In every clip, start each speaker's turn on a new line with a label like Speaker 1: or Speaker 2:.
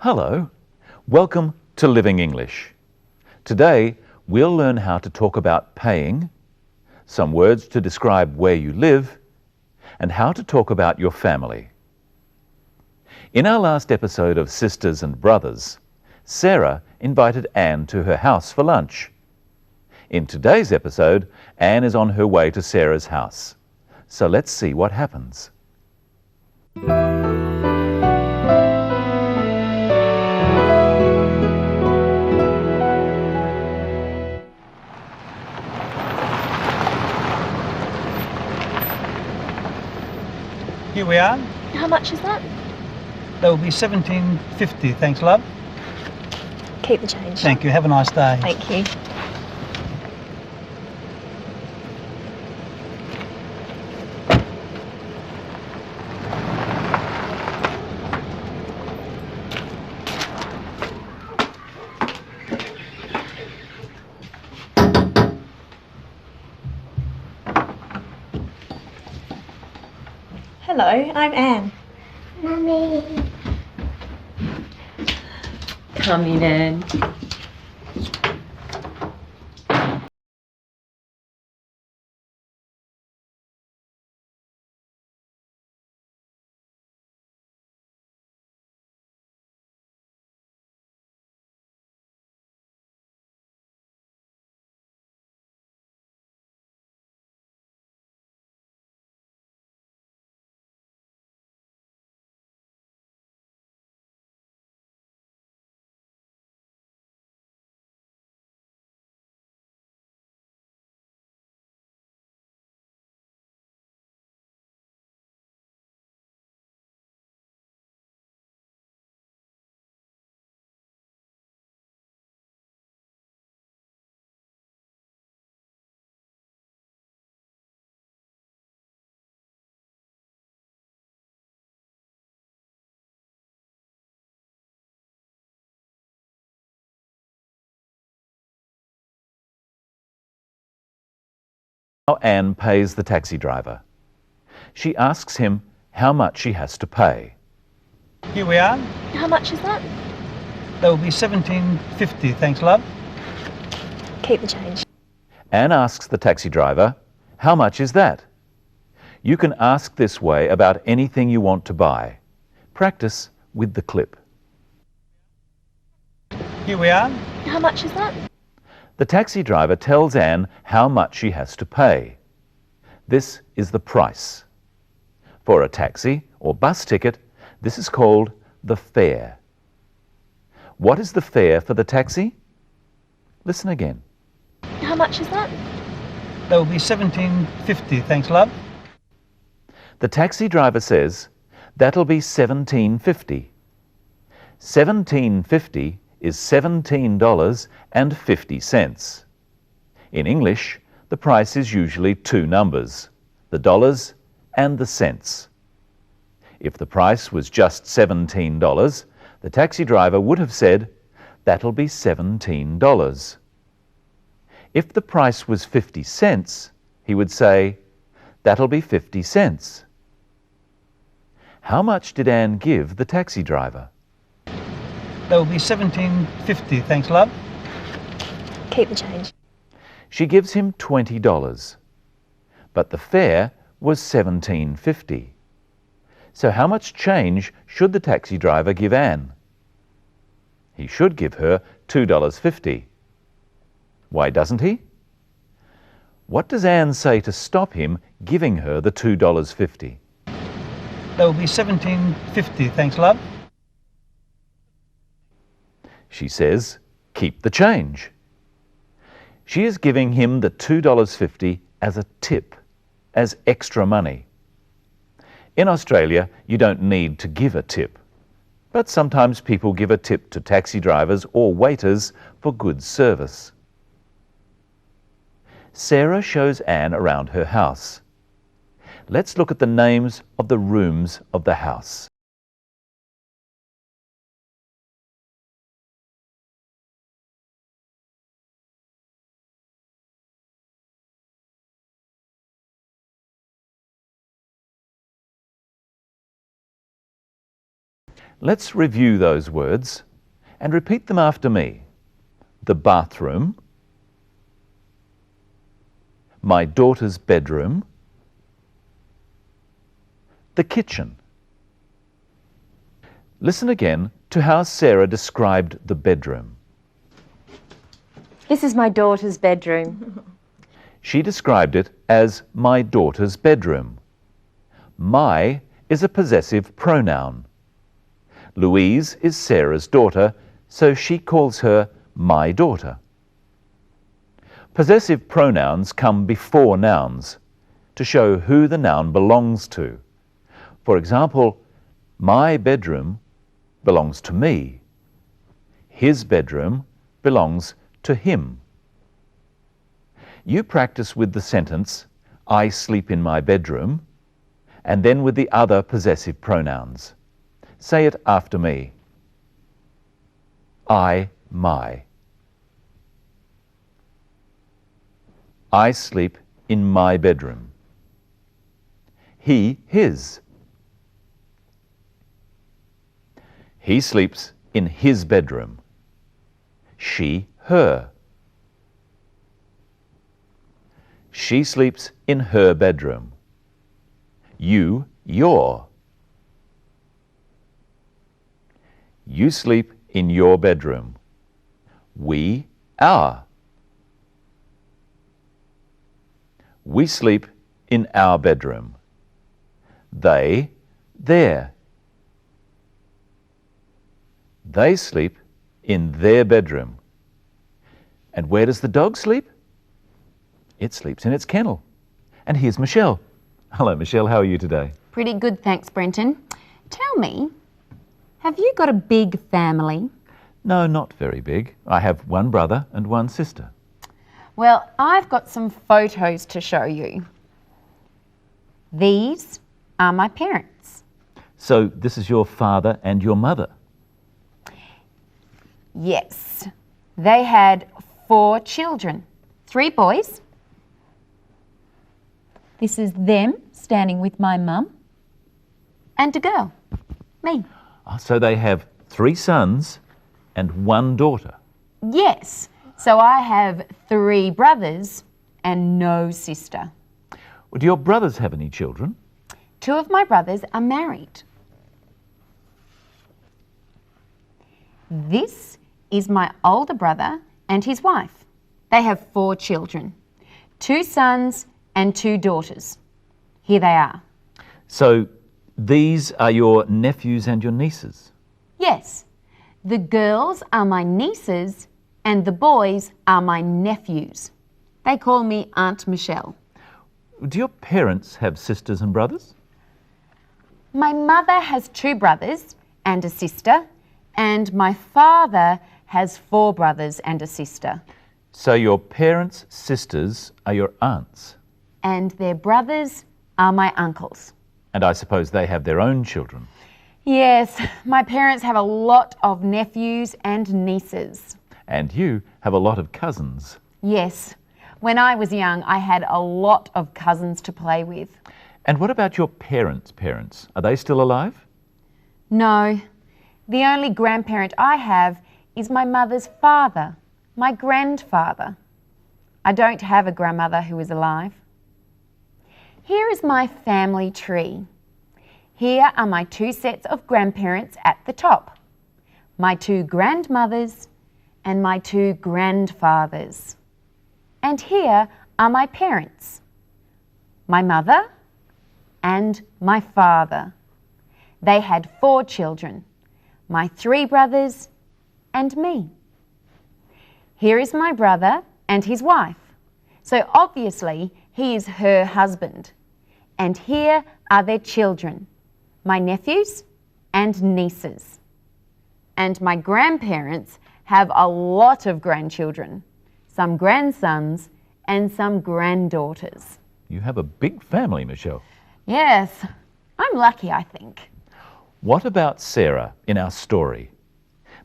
Speaker 1: Hello, welcome to Living English. Today we'll learn how to talk about paying, some words to describe where you live, and how to talk about your family. In our last episode of Sisters and Brothers, Sarah invited Anne to her house for lunch. In today's episode, Anne is on her way to Sarah's house. So let's see what happens.
Speaker 2: Here we are.
Speaker 3: How much is that?
Speaker 2: That will be $17.50. Thanks, love.
Speaker 3: Keep the change.
Speaker 2: Thank you. Have a nice day.
Speaker 3: Thank you. Hello, I'm Anne.
Speaker 4: Mummy.
Speaker 5: Come in, Anne.
Speaker 1: How Anne pays the taxi driver. She asks him how much she has to pay.
Speaker 2: Here we are.
Speaker 3: How much is that?
Speaker 2: That will be $17.50. Thanks, love.
Speaker 3: Keep the change.
Speaker 1: Anne asks the taxi driver, how much is that? You can ask this way about anything you want to buy. Practice with the clip.
Speaker 2: Here we are.
Speaker 3: How much is that?
Speaker 1: The taxi driver tells Anne how much she has to pay. This is the price. For a taxi or bus ticket, this is called the fare. What is the fare for the taxi? Listen again.
Speaker 3: How much is that?
Speaker 2: That will be $17.50. Thanks, love.
Speaker 1: The taxi driver says, that'll be $17.50. $17.50 is $17.50. In English, the price is usually two numbers, the dollars and the cents. If the price was just $17, the taxi driver would have said, that'll be $17. If the price was 50 cents, he would say, that'll be 50 cents. How much did Anne give the taxi driver?
Speaker 2: That will be $17.50. Thanks, love.
Speaker 3: Keep the change.
Speaker 1: She gives him $20, but the fare was $17.50. So how much change should the taxi driver give Anne? He should give her $2.50. Why doesn't he? What does Anne say to stop him giving her the $2.50?
Speaker 2: That will be $17.50. Thanks, love.
Speaker 1: She says, keep the change. She is giving him the $2.50 as a tip, as extra money. In Australia, you don't need to give a tip, but sometimes people give a tip to taxi drivers or waiters for good service. Sarah shows Anne around her house. Let's look at the names of the rooms of the house. Let's review those words and repeat them after me. The bathroom, my daughter's bedroom, the kitchen. Listen again to how Sarah described the bedroom.
Speaker 5: This is my daughter's bedroom.
Speaker 1: She described it as my daughter's bedroom. My is a possessive pronoun. Louise is Sarah's daughter, so she calls her my daughter. Possessive pronouns come before nouns to show who the noun belongs to. For example, my bedroom belongs to me. His bedroom belongs to him. You practice with the sentence, I sleep in my bedroom, and then with the other possessive pronouns. Say it after me. I, my. I sleep in my bedroom. He, his. He sleeps in his bedroom. She, her. She sleeps in her bedroom. You, your. You sleep in your bedroom. We, our. We sleep in our bedroom. They, their. They sleep in their bedroom. And where does the dog sleep? It sleeps in its kennel. And here's Michelle. Hello, Michelle. How are you today?
Speaker 5: Pretty good, thanks, Brenton. Tell me, have you got a big family?
Speaker 1: No, not very big. I have one brother and one sister.
Speaker 5: Well, I've got some photos to show you. These are my parents.
Speaker 1: So this is your father and your mother.
Speaker 5: Yes, they had 4 children, 3 boys. This is them standing with my mum and a girl, me.
Speaker 1: So they have 3 sons and 1 daughter.
Speaker 5: Yes, so I have 3 brothers and no sister.
Speaker 1: Do your brothers have any children?
Speaker 5: 2 of my brothers are married. This is my older brother and his wife. They have 4 children, 2 sons and 2 daughters. Here they are.
Speaker 1: So these are your nephews and your nieces?
Speaker 5: Yes, the girls are my nieces and the boys are my nephews. They call me Aunt Michelle.
Speaker 1: Do your parents have sisters and brothers?
Speaker 5: My mother has 2 brothers and a sister, and my father has 4 brothers and a sister.
Speaker 1: So your parents' sisters are your aunts?
Speaker 5: And their brothers are my uncles.
Speaker 1: And I suppose they have their own children?
Speaker 5: Yes, my parents have a lot of nephews and nieces.
Speaker 1: And you have a lot of cousins?
Speaker 5: Yes, when I was young I had a lot of cousins to play with.
Speaker 1: And what about your parents' parents? Are they still alive?
Speaker 5: No, the only grandparent I have is my mother's father, my grandfather. I don't have a grandmother who is alive. Here is my family tree. Here are my 2 sets of grandparents at the top, my 2 grandmothers and my 2 grandfathers. And here are my parents, my mother and my father. They had 4 children, my 3 brothers and me. Here is my brother and his wife. So obviously he is her husband. And here are their children, my nephews and nieces. And my grandparents have a lot of grandchildren, some grandsons and some granddaughters.
Speaker 1: You have a big family, Michelle.
Speaker 5: Yes, I'm lucky, I think.
Speaker 1: What about Sarah in our story?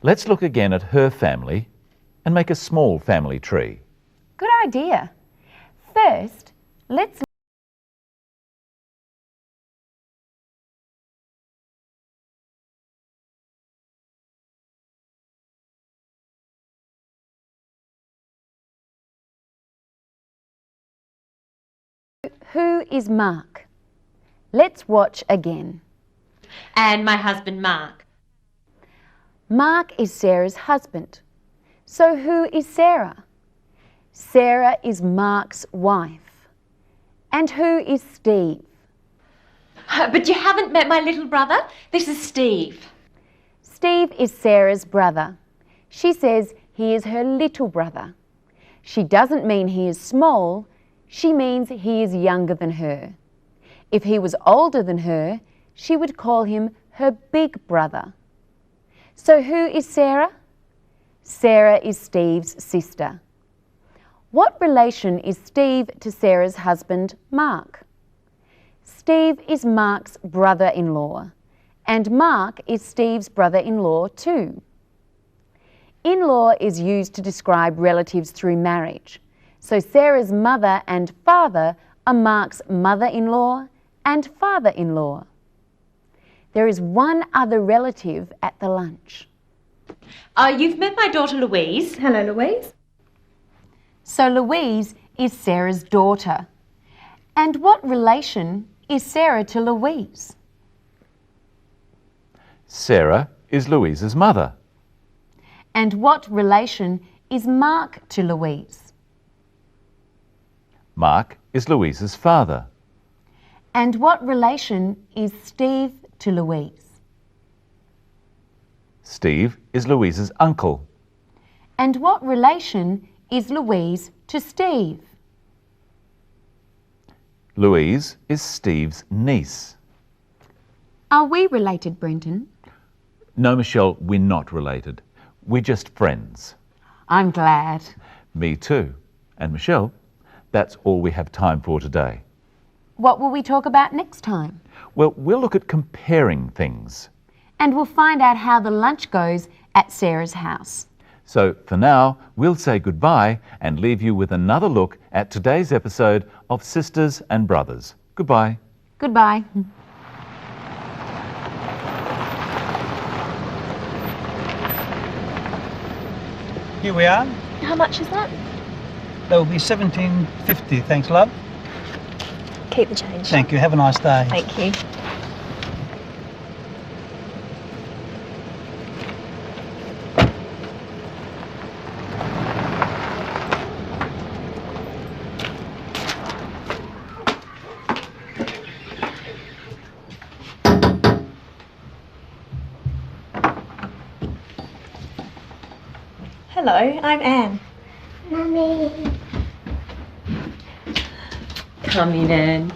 Speaker 1: Let's look again at her family and make a small family tree.
Speaker 5: Good idea. First, let's Who is Mark? Let's watch again.
Speaker 4: And my husband Mark.
Speaker 5: Mark is Sarah's husband. So who is Sarah? Sarah is Mark's wife. And who is Steve?
Speaker 4: But you haven't met my little brother? This is Steve.
Speaker 5: Steve is Sarah's brother. She says he is her little brother. She doesn't mean he is small, she means he is younger than her. If he was older than her, she would call him her big brother. So who is Sarah? Sarah is Steve's sister. What relation is Steve to Sarah's husband, Mark? Steve is Mark's brother-in-law, and Mark is Steve's brother-in-law too. In-law is used to describe relatives through marriage. So Sarah's mother and father are Mark's mother-in-law and father-in-law. There is one other relative at the lunch.
Speaker 4: You've met my daughter Louise.
Speaker 3: Hello, Louise.
Speaker 5: So Louise is Sarah's daughter. And what relation is Sarah to Louise?
Speaker 1: Sarah is Louise's mother.
Speaker 5: And what relation is Mark to Louise?
Speaker 1: Mark is Louise's father.
Speaker 5: And what relation is Steve to Louise?
Speaker 1: Steve is Louise's uncle.
Speaker 5: And what relation is Louise to Steve?
Speaker 1: Louise is Steve's niece.
Speaker 5: Are we related, Brenton?
Speaker 1: No, Michelle, we're not related. We're just friends.
Speaker 5: I'm glad.
Speaker 1: Me too. And Michelle, that's all we have time for today.
Speaker 5: What will we talk about next time?
Speaker 1: Well, we'll look at comparing things.
Speaker 5: And we'll find out how the lunch goes at Sarah's house.
Speaker 1: So for now, we'll say goodbye and leave you with another look at today's episode of Sisters and Brothers. Goodbye.
Speaker 5: Goodbye.
Speaker 2: Here we are.
Speaker 3: How much is that?
Speaker 2: That will be $17.50. Thanks, love.
Speaker 3: Keep the change.
Speaker 2: Thank you. Have a nice day.
Speaker 3: Thank you. Hello, I'm Anne.
Speaker 4: Come in, Anne.